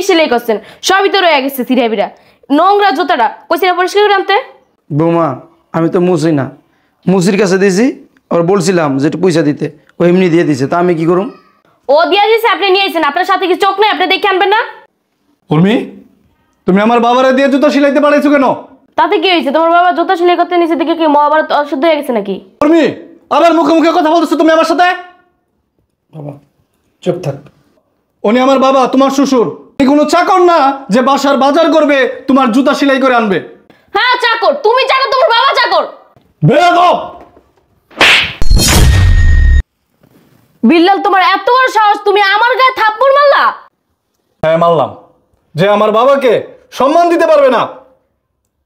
সেলাই করছেন সবই তো রয়ে গেছে সিরিয়াবিরা নোংরা জুতাটা কইছিনা পরিষ্কার করে আনতে। বৌমা আমি তো মুছি না, মুসির কাছে দিয়েছি আর বলছিলাম যে একটু পয়সা দিতে, ও এমনি দিয়ে দিছে, তা আমি কি করুম? ও দিয়ে দিয়েছে আপনি নিয়ে আইছেন, আপনার সাথে কি চোখ নেই আপনি দেখে আনবেন না? উর্মি, তুমি আমার বাবারে দিয়ে জুতা সেলাইতে পারাইছো কেন? তাতে কি হয়েছে? তোমার বাবা জুতা সেলাই করতে নিচে দেখে কি মহাভারত অশুদ্ধ হয়ে গেছে নাকি? উর্মি, আবার মুখে মুখে কথা বলতেছো তুমি আমার সাথে? বাবা চুপ থাক। উনি আমার বাবা, তোমার শ্বশুর। উনি কোনো চাকর না যে বাসার বাজার করবে তোমার জুতা সেলাই করে আনবে। হ্যাঁ চাকর, তুমি চাকর, তোমার বাবা চাকর। বেয়াদব! বিল্লাল তোমার এত বড় সাহস, তুমি আমার গায়ে থাপ্পড় মারলা? হ্যাঁ মারলাম। যে আমার বাবাকে সম্মান দিতে পারবে না,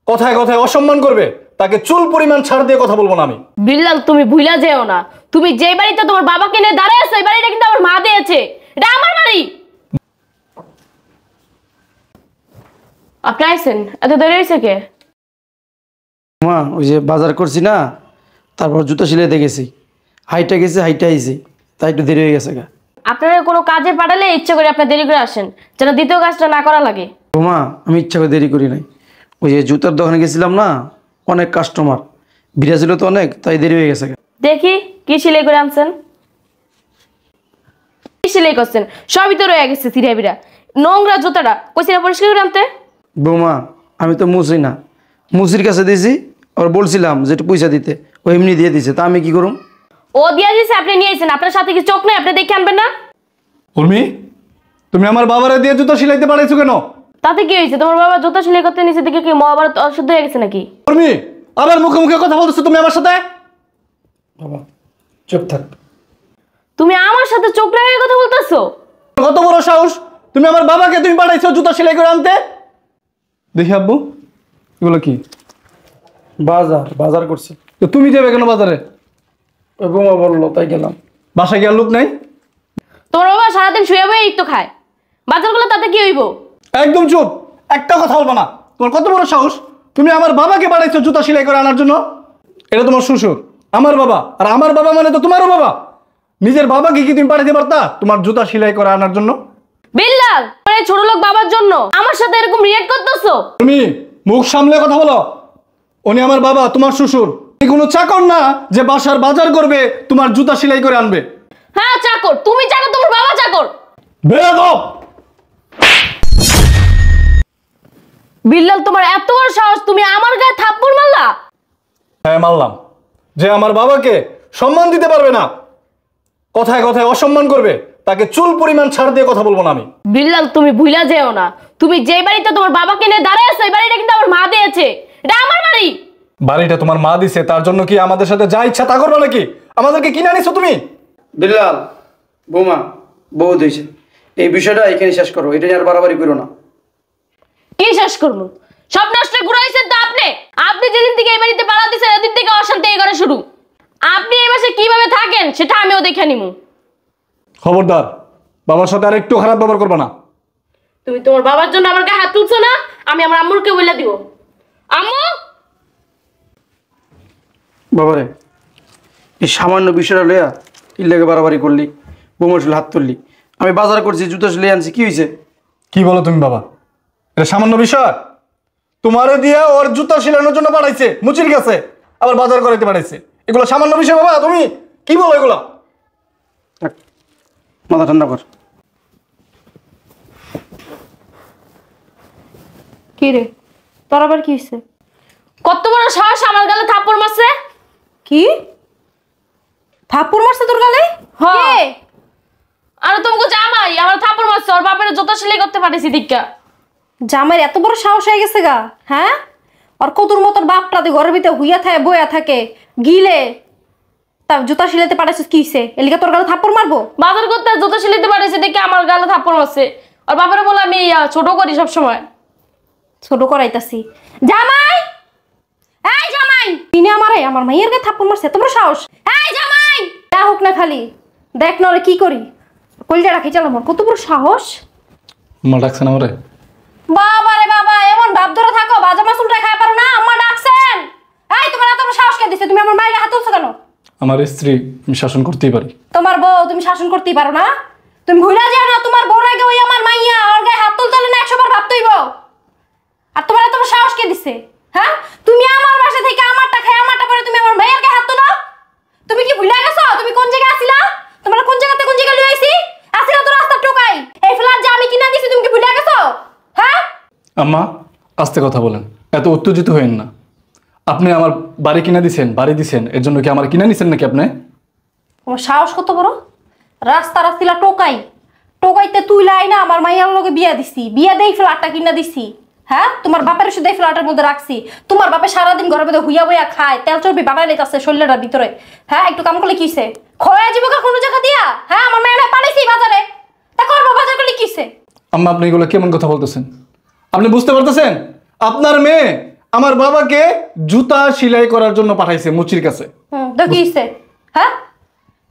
কথায় কথায় অসম্মান করবে, তাকে চুল পরিমাণ ছাড় দিয়ে কথা বলবো না আমি। বিল্লাল তুমি ভুলা যেও না, তুমি যে বাড়িতে তোমার বাবাকে নিয়ে দাঁড়ায় আছো এই বাড়িটা কিন্তু আমার মা দিয়েছে, এটা আমার বাড়ি। আপনি আইছেন, এত দেরি হয়েছে কে? মা ওই যে বাজার করছি না, তারপর জুতা সিলাইতে গেছি, হাইটা গেছে হাইটা আইছি, তাই একটু দেরি হয়ে গেছে গা। আপনারা কোনো কাজে পাঠালে ইচ্ছে করে আপনার দেরি করে আসেন, যেন দ্বিতীয় কাজটা না করা লাগে। বৌমা আমি ইচ্ছা করে দেরি করি নাই, ওই যে জুতার দোকানে গেছিলাম না, অনেক কাস্টমার ভিড় ছিল তো অনেক, তাই দেরি হয়ে গেছে গা। দেখি কি সেলাই করে আনছেন, কি সেলাই করছেন সবই তো রয়ে গেছে সিরিয়াবিরা নোংরা জুতাটা কইছিনা পরিষ্কার করে আনতে। বৌমা আমি তো মুছি না, মুসির কাছে দিয়েছি আর বলছিলাম যে একটু পয়সা দিতে, ও এমনি দিয়ে দিছে, তা আমি কি করুম? ও দিয়ে দিয়েছে আপনি নিয়ে আইছেন, আপনার সাথে কি চোখ নেই আপনি দেখে আনবেন না? উর্মি, তুমি আমার বাবারে দিয়ে জুতা সেলাইতে পারাইছো কেন? তাতে কি হয়েছে? তোমার বাবা জুতা সেলাই করতে নিচে দেখে কি মহাভারত অশুদ্ধ হয়ে গেছে নাকি? উর্মি, আবার মুখে মুখে কথা বলতেছো তুমি আমার সাথে? বাবা চুপ থাক। তুমি আমার সাথে চোখ লাগিয়ে কথা বলতেছো? কত বড় সাহস, তুমি আমার বাবাকে তুমি পাঠাইছো জুতা সেলাই করে আনতে? দেখি আব্বু, এগুলো কি? বাজার করছি। তো তুমি যাবে কেন বাজারে? ওই বৌমা বললো তাই গেলাম। বাসায় গিয়ে লোক নাই? তোমার বাবা সারাদিন শুয়ে বয়ে এই তো খায়, বাজারগুলো তাতে কি হইব? একদম চুপ, একটা কথা বলবো না। তোমার কত বড় সাহস, তুমি আমার বাবাকে পাঠাইছো জুতা সেলাই করে আনার জন্য? এটা তোমার শ্বশুর, আমার বাবা, আর আমার বাবা মানে তো তোমারও বাবা। নিজের বাবাকে কি তুমি পাঠাতে পারতা তোমার জুতা সেলাই করে আনার জন্য? বিল্লাল মানে ছোট লোক বাবার জন্য আমার সাথে এরকম রিয়েক্ট করতেছো? তুমি মুখ সামলে কথা বলো। উনি আমার বাবা, তোমার শ্বশুর। উনি কোনো চাকর না যে বাসার বাজার করবে তোমার জুতা সেলাই করে আনবে। হ্যাঁ চাকর, তুমি চাকর, তোমার বাবা চাকর। বেয়াদব! বিল্লাল তোমার এত বড় সাহস, তুমি আমার গায়ে থাপ্পড় মারলা? হ্যাঁ মারলাম। যে আমার বাবাকে সম্মান দিতে পারবে না, কথায় কথায় অসম্মান করবে, তাকে চুল পরিমাণ ছাড় দিয়ে কথা বলবো না আমি। বিল্লাল তুমি ভুলা যেও না, তুমি যে বাড়িতে তোমার বাবাকে নিয়ে দাঁড়ায় আছো এই বাড়িটা কিন্তু আমার মা দিয়েছে, এটা আমার বাড়ি। বাড়িটা তোমার মা দিছে, তার জন্য কি আমাদের সাথে যা ইচ্ছা তা করবে নাকি? আমাদেরকে কিনে আনিছো তুমি? বিল্লাল বৌমা বহুত হয়েছে, এই বিষয়টা এখানে শেষ করো, এটা নিয়ে আর বাড়াবাড়ি করো না। কি শেষ করবো? সব নষ্ট করে হয়েছেন তো আপনি। আপনি যেদিন থেকে এই বাড়িতে পাড়া দিচ্ছেন সেদিন থেকে অশান্তি এই করে শুরু। আপনি এই মাসে কিভাবে থাকেন সেটা আমিও দেখে নিমু। খবরদার, বাবার সাথে আর একটু খারাপ ব্যবহার করবে না। তুমি তোমার বাবার জন্য আমার গায়ে হাত তুলছো না, আমি আমার আম্মুরকে বলে দিব। আম্মু! বাবারে এই সামান্য বিষয়টা লইয়া ইল্লাকে বাড়াবাড়ি করলি, বৌমার শুলে হাত তুললি। আমি বাজার করছি, জুতো শুলে আনছি, কি হয়েছে? কি বলো তুমি বাবা? এটা সামান্য বিষয়? তোমারে দিয়ে ওর জুতা সেলানোর জন্য পাঠাইছে মুচির কাছে, আবার বাজার করাইতে পাঠাইছে, এগুলো সামান্য বিষয় বাবা? তুমি কি বলো এগুলো? মাথা ঠান্ডা কর। কি রে তোর আবার কি হয়েছে? কত বড় সাহস আমার গালে থাপ্পড় মারছে? কি থাপ্পড় মারছে তোর গালে? হ্যাঁ আরে তোমাকে জামাই আমার থাপ্পড় মারছে, ওর বাপের জুতা সেলাই করতে পাঠিয়েছি দীক্ষা। জামাইয়ের এত বড় সাহস হয়ে গেছে গা? হ্যাঁ, আর কতর মতন বাপটা তুই ঘরের ভিতরে হুইয়া থাকে বইয়া থাকে গিলে, তা জুতা সিলাইতে পাঠাইছিস কি হইছে? এলিকা তোর গালে থাপ্পড় মারবো? বাজার করতে জুতা সেলাইতে পাঠিয়েছি দেখে আমার গালে থাপ্পড় মারছে, ওর বাপের বলে আমি ছোট করি সব সময়। ছোট করাইতাছি। জামাই, এই জামাই, তিনি আমার মাইয়ের গায়ে থাপ্পড় মারছে, এত বড় সাহস? এই জামাই, যা হোক না খালি দেখ না ওরে কি করি, কলজা রাখি চালাম, কত বড় সাহস। মা ডাকছেন আমারে? বাবা রে বাবা, এমন ভাব ধরে থাকো, বাজা মাসুলটা খায় পারো না? আম্মা ডাকছেন। এই তোমার এত বড় সাহস কে দিছে? তুমি আমার মায়ের হাত তুলছো কেন? আমার স্ত্রী, আমি শাসন করতেই পারি। তোমার বউ, তুমি শাসন করতেই পারো না? তুমি ভুলে যাও না তোমার বউর আগে ওই আমার মাইয়া ওর গায়ে হাত তুলতে হইছে? হ্যাঁ, তুমি আমার বাসা থেকে আমারটা খাই আমারটা পরে তুমি আমার ভাইয়ের গায়ে হাত তোলো? তুমি কি ভুলে গেছো তুমি কোন জায়গায় আছিলা? তোমার কোন জায়গাতে কোন জায়গায় লই আইছি? আসিলা তো রাস্তা টোকাই। এই ফ্ল্যাট যে আমি কিনা দিছি তুমি কি ভুলে গেছো? হ্যাঁ? আম্মা আস্তে কথা বলেন, এত উত্তেজিত হইেন না। আপনি আমার বাড়ি কিনা দিছেন, বাড়ি দিছেন, এর জন্য কি আমার কিনা নিছেন নাকি আপনি? তোমার সাহস কত বড়? রাস্তা রাস্তিলা টোকাই, টোকাইতে তুই লাই না আমার মাইয়ার লগে বিয়া দিছি, বিয়া দেই ফ্ল্যাটটা কিনা দিছি। হ্যাঁ, তোমার বাপের শুধু ফ্ল্যাটের মধ্যে রাখছি। তোমার বাপে সারাদিন ঘরের মধ্যে হুইয়া বইয়া খায়, তেল চর্বি বানাই লেতাছে শরীরের ভিতরে। হ্যাঁ, একটু কাম করলে কিসে খয়া জীব কোনো জায়গা দিয়া? হ্যাঁ, আমার মেয়েরা পালাইছি বাজারে, তা করবো বাজার করলে কিসে? আম্মা আপনি এগুলো কেমন কথা বলতেছেন? আপনি বুঝতে পারতেছেন আপনার মেয়ে আমার বাবাকে জুতা সেলাই করার জন্য পাঠাইছে মুচির কাছে। তো কি হইছে? হ্যাঁ,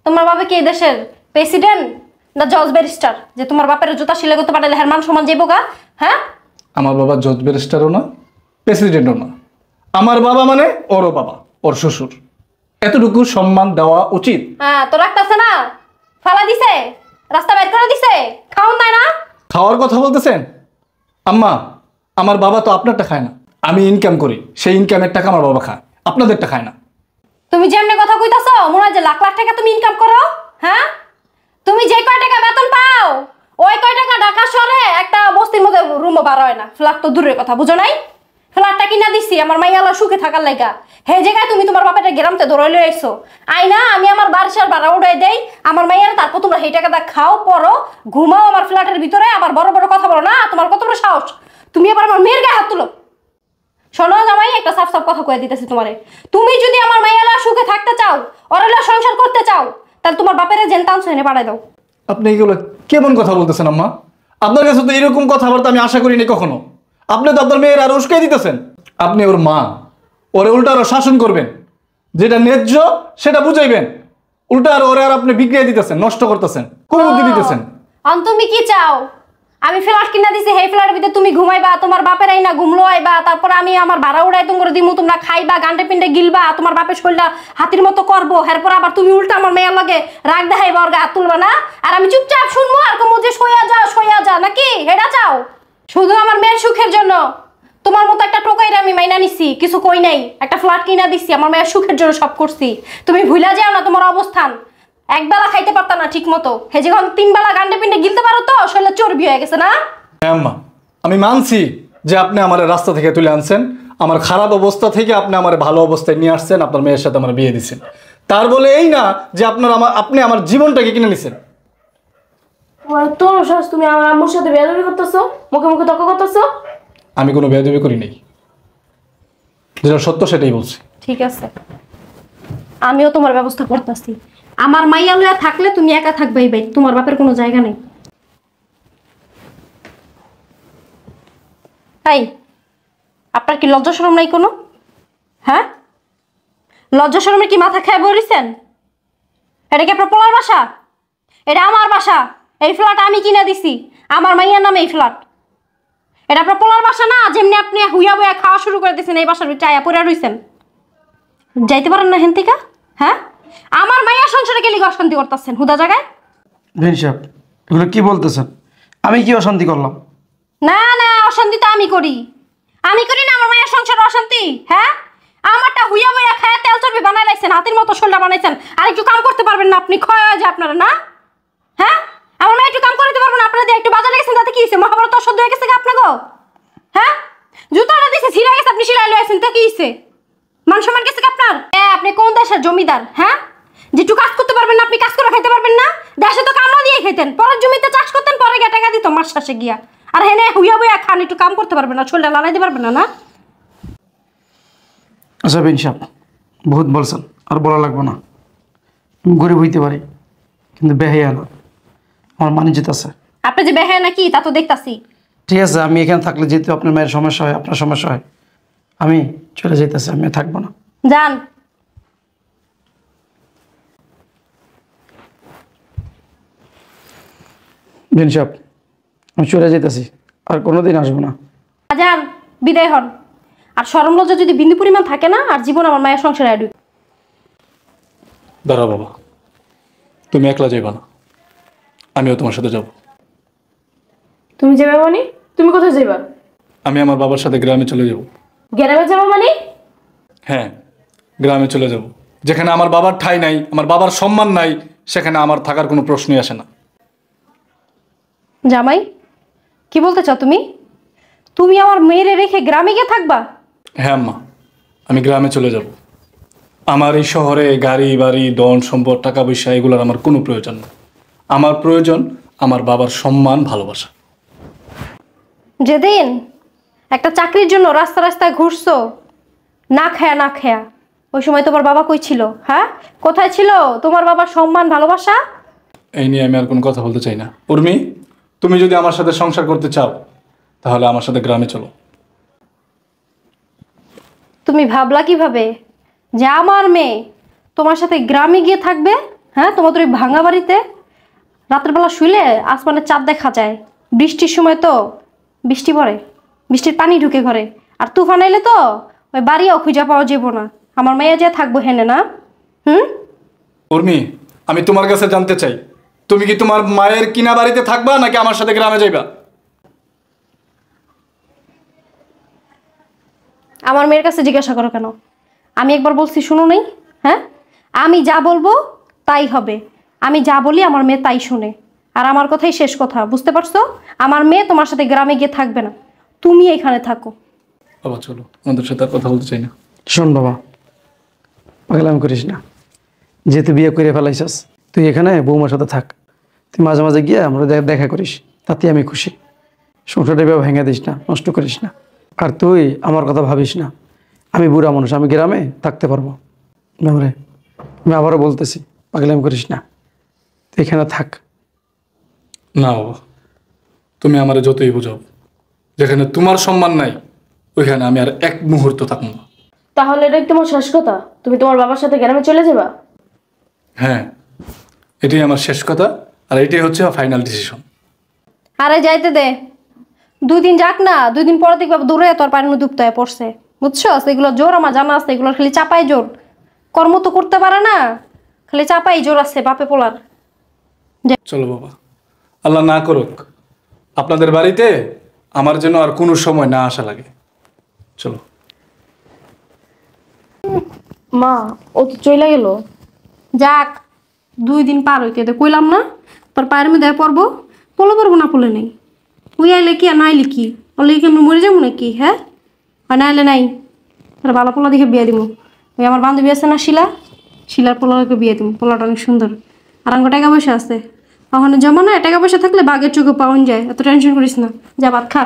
তোমার বাবা কি এই দেশের প্রেসিডেন্ট না জজ ব্যারিস্টার যে তোমার বাপের জুতা সেলাই করতে পাঠালে হের মান সমান যাইব গা? হ্যাঁ, আমার বাবা জজ ব্যারিস্টারও না, প্রেসিডেন্টও না। আমার বাবা মানে ওরও বাবা, ওর শ্বশুর। এতটুকু সম্মান দেওয়া উচিত। হ্যাঁ, তো রাখতেছে না, ফালা দিছে, রাস্তা বের করে দিছে, খাওন দেয় না। খাওয়ার কথা বলতেছেন? আম্মা আমার বাবা তো আপনারটা খায় না, আমি ইনকাম করি, সেই ইনকামের টাকা আমার বাবা খায়, আপনাদেরটা খায় না। তুমি যেমনি কথা কইতাছো মনে হয় যে লাখ লাখ টাকা তুমি ইনকাম করো। হ্যাঁ, তুমি যে কয় টাকা বেতন পাও ওই কয় টাকা ঢাকা শহরে একটা বস্তির মধ্যে রুমও ভাড়া হয় না। ফ্ল্যাট তো দূরের কথা, বুঝো নাই? ফ্ল্যাটটা কিনা দিছি আমার মাইয়ালা সুখে থাকার লাইগা। হে জায়গায় তুমি তোমার বাপের গ্রামতে ধরে লই আইছো। আইনা আমি আমার বারিশার ভাড়া উড়াই দেই আমার মাইয়ার, তারপর তোমরা সেই টাকাটা খাও, পরো, ঘুমাও আমার ফ্ল্যাটের ভিতরে, আবার বড় বড় কথা বলো না। তোমার কত বড় সাহস? তুমি আবার আমার মেয়ের গায়ে হাত তুলো। শোনো জামাই, একটা সাফ সাফ কথা কয়ে দিতেছি তোমারে। তুমি যদি আমার মাইয়ালা সুখে থাকতে চাও, ওরালা সংসার করতে চাও, তাহলে তোমার বাপের জেনতান এনে পাঠাই দাও। আপনি এগুলো কেমন কথা বলতেছেন আম্মা? আপনার কাছে তো এরকম কথাবার্তা আমি আশা করিনি কখনো। আপনি তো আপনার মেয়ের আরো উস্কাই দিতেছেন। আপনি ওর মা, ওরে উল্টা আরো শাসন করবেন, যেটা ন্যায্য সেটা বুঝাইবেন। উল্টা আর ওরে আর আপনি বিগড়িয়ে দিতেছেন, নষ্ট করতেছেন, কুবুদ্ধি দিতেছেন। অন তুমি কি চাও? আমি ফ্ল্যাট কিনা দিছি, সেই ফ্ল্যাটের ভিতরে তুমি ঘুমাইবা, তোমার বাপের আইনা ঘুমলো আইবা, তারপর আমি আমার ভাড়া উড়াই তোমার দিমু, তোমরা খাইবা, গান্ডে পিন্ডে গিলবা, তোমার বাপের শরীরটা হাতির মতো করবো, এরপর আবার তুমি উল্টা আমার মেয়ের লাগে রাগ দেখাইবা, ওর হাত তুলবা না, আর আমি চুপচাপ শুনবো আর কমো যে সইয়া যা নাকি? হেডা চাও শুধু আমার মেয়ের সুখের জন্য? তোমার মতো একটা টোকাইরে আমি মাইনা নিছি, কিছু কই নাই, একটা ফ্ল্যাট কিনা দিছি, আমার মেয়ের সুখের জন্য সব করছি। তুমি ভুলা যাও না তোমার অবস্থান। একবেলা খাইতে পারতা না ঠিক মতো, হে যখন 3 বেলা গান্ডে পিন্ডে গিলতে পারো তো শরীরে চর্বি হয়ে গেছে না? হ্যাঁ আম্মা, আমি মানছি যে আপনি আমার রাস্তা থেকে তুলে আনছেন, আমার খারাপ অবস্থা থেকে আপনি আমার ভালো অবস্থায় নিয়ে আসছেন, আপনার মেয়ের সাথে আমার বিয়ে দিচ্ছেন। তার বলে এই না যে আপনি আমার জীবনটাকে কিনে নিছেন। তোর সাহস, তুমি আমার আম্মুর সাথে বেয়াদবি করতেছো, মুখে মুখে তর্ক করতেছো। আমি কোনো বেয়াদবি করি নাই, যেটা সত্য সেটাই বলছি। ঠিক আছে, আমিও তোমার ব্যবস্থা করতেছি। আমার মাইয়া লইয়া থাকলে তুমি একা থাকবেই ভাই, তোমার বাপের কোনো জায়গা নেই। তাই আপনার কি লজ্জা শরম নাই কোনো? হ্যাঁ, লজ্জা শরমের কি মাথা খেয়ে বলিছেন? এটা কি আপনার পোলার বাসা? এটা আমার বাসা, এই ফ্ল্যাট আমি কিনা দিছি, আমার মাইয়ার নামে এই ফ্ল্যাট। এটা আপনার পোলার বাসা না, যেমনি আপনি হুইয়া বইয়া খাওয়া শুরু করে দিয়েছেন, এই বাসার ভিতরে আয়া পড়ে রইছেন। যাইতে পারেন না হেন থেকে? হ্যাঁ, আমার মাইয়া সংসারে গেলে অশান্তি করতেছেন হুদা জায়গায়। ভেন সাহেব, এগুলো কি বলতেছেন? আমি কি অশান্তি করলাম? না না, অশান্তি তো আমি করি না, আমার মায়ের সংসার অশান্তি। হ্যাঁ, আমারটা হুইয়া বইয়া খায় তেল চর্বি বানাই লাইছেন, হাতির মতো শোল্ডা বানাইছেন, আর একটু কাম করতে পারবেন না? আপনি ক্ষয় হয়ে যায় আপনারা না? হ্যাঁ, আমার মেয়ে একটু কাম করতে পারবেন না? আপনারা দিয়ে একটু বাজারে গেছেন, তাতে কি হয়েছে? মহাভারত অশুদ্ধ হয়ে গেছে আপনাকে? হ্যাঁ, জুতাটা দিছে ছিঁড়ে গেছে, আপনি সিলাই লয়েছেন, তা কি হয়েছে? মান সম্মান গেছে আপনার? আপনি কোন দেশের জমিদার? হ্যাঁ, যেটু কাজ করতে পারবেন না, আপনি কাজ করে খাইতে পারবেন না? দেশে তো কামলা দিয়ে খেতেন, পরের জমিতে চাষ করতেন, পরে গিয়ে টাকা দিত মাস শেষে গিয়া। আর হেনে হুইয়া বইয়া খান, একটু কাম করতে পারবেন না, শরীরটা লালাইতে পারবেন না? না আচ্ছা ভেন সাহেব, বহুত বলছেন, আর বলা লাগবে না। গরিব হইতে পারি কিন্তু বেহাইয়া না, আমার মানিজ্যত আছে। আপনি যে বেহায় নাকি তা তো দেখতাছি। ঠিক আছে, আমি এখানে থাকলে যেহেতু আপনার মায়ের সমস্যা হয়, আপনার সমস্যা হয়, আমি চলে যেতেছি, আমি থাকবো না। যান। ভেন সাহেব, আমি চলে যেতেছি, আর কোনোদিন আসবো না। যান, বিদায় হন। আর শরম লজ্জা যদি বিন্দু পরিমাণ থাকে না, আর জীবন আমার মায়ের সংসারে আডু। দাঁড়া বাবা, তুমি একলা যাইবা না, আমিও তোমার সাথে যাব। তুমি যাবে মানে? তুমি কোথায় যাইবা? আমি আমার বাবার সাথে গ্রামে চলে যাব। গ্রামে যাবো মানে? হ্যাঁ, গ্রামে চলে যাব। যেখানে আমার বাবার ঠাঁই নাই, আমার বাবার সম্মান নাই, সেখানে আমার থাকার কোনো প্রশ্নই আসে না। জামাই, কি বলতে চাও তুমি? তুমি আমার মেয়েরে রেখে গ্রামে গিয়ে থাকবা? হ্যাঁ আম্মা, আমি গ্রামে চলে যাব। আমার এই শহরে গাড়ি বাড়ি ধন সম্পদ টাকা পয়সা এগুলোর আমার কোনো প্রয়োজন নেই। আমার প্রয়োজন আমার বাবার সম্মান ভালোবাসা। যেদিন একটা চাকরির জন্য রাস্তা রাস্তায় ঘুরছো না খায়া, ওই সময় তোমার বাবা কই ছিল? হ্যাঁ, কোথায় ছিল তোমার বাবার সম্মান ভালোবাসা? এই নিয়ে আমি আর কোনো কথা বলতে চাই না। উর্মি, তুমি যদি আমার সাথে সংসার করতে চাও তাহলে আমার সাথে গ্রামে চলো। তুমি ভাবলা কিভাবে যে আমার মেয়ে তোমার সাথে গ্রামে গিয়ে থাকবে? হ্যাঁ, তোমাদের ওই ভাঙা বাড়িতে রাত্রেবেলা শুইলে আসমানে চাঁদ দেখা যায়, বৃষ্টির সময় তো বৃষ্টি পড়ে, বৃষ্টির পানি ঢুকে ঘরে, আর তুফান এলে তো ওই বাড়িও খুঁজে পাওয়া যাবো না। আমার মেয়ে যে থাকবো হেনে না? উর্মি, আমি তোমার কাছে জানতে চাই, তুমি কি তোমার মায়ের কিনা বাড়িতে থাকবা নাকি আমার সাথে গ্রামে যাইবা? আমার মেয়ের কাছে জিজ্ঞাসা করো কেন? আমি একবার বলছি শুনো নাই? হ্যাঁ, আমি যা বলবো তাই হবে। আমি যা বলি আমার মেয়ে তাই শুনে, আর আমার কথাই শেষ কথা, বুঝতে পারছো? আমার মেয়ে তোমার সাথে গ্রামে গিয়ে থাকবে না, তুমি এখানে থাকো। বাবা চলো, আমাদের সাথে আর কথা বলতে চাই না। শোন বাবা, পাগলামি করিস না। যেহেতু বিয়ে করে ফেলাইছস, তুই এখানে বৌমার সাথে থাক। তুই মাঝে মাঝে গিয়ে আমরা দেখা করিস, তাতে আমি খুশি। সংসারটা ভেঙে দিস না, নষ্ট করিস না। আর তুই আমার কথা ভাবিস না, আমি বুড়া মানুষ, আমি গ্রামে থাকতে পারবো না রে। আমি আবারও বলতেছি, পাগলামি করিস না, তুই এখানে থাক। না বাবা, তুমি আমার যতই বোঝাও, যেখানে তোমার সম্মান নাই ওইখানে আমি আর এক মুহূর্ত থাকবো না। তাহলে এটাই তোমার শেষ কথা? তুমি তোমার বাবার সাথে গ্রামে চলে যাবা? হ্যাঁ, এটাই আমার শেষ কথা, আর এটাই হচ্ছে ফাইনাল ডিসিশন। আরে যাইতে দে, 2 দিন যাক না, 2 দিন পরে দেখবা দূরে তোর পায়ের মধ্যে ডুবতে পড়ছে, বুঝছো? এগুলো জোর আমার জানা আছে, এগুলো খালি চাপাই জোর, কর্ম তো করতে পারে না, খালি চাপাই জোর আছে বাপে পোলার। চলো বাবা, আল্লাহ না করুক আপনাদের বাড়িতে আমার জন্য আর কোনো সময় না আসা লাগে। চলো। মা, ও তো চলে গেল। যাক, 2 দিন পার হইতে দে, কইলাম না তোর পায়ের মধ্যে পড়বো, পড়বো না পড়লে নেই। ওই আইলে কি আর না আইলে কি? বললে কি আমি মরে যাবো নাকি? হ্যাঁ, আর না আইলে নাই, তোর ভালো পোলা দেখে বিয়ে দিব। ওই আমার বান্ধবী আছে না শিলা, শিলার পোলাকে বিয়ে দিব। পোলাটা অনেক সুন্দর, আর আমার টাকা পয়সা আছে। ওখানে জমা না, টাকা পয়সা থাকলে বাঘের চোখে পাওয়া যায়। এত টেনশন করিস না, যা ভাত খা।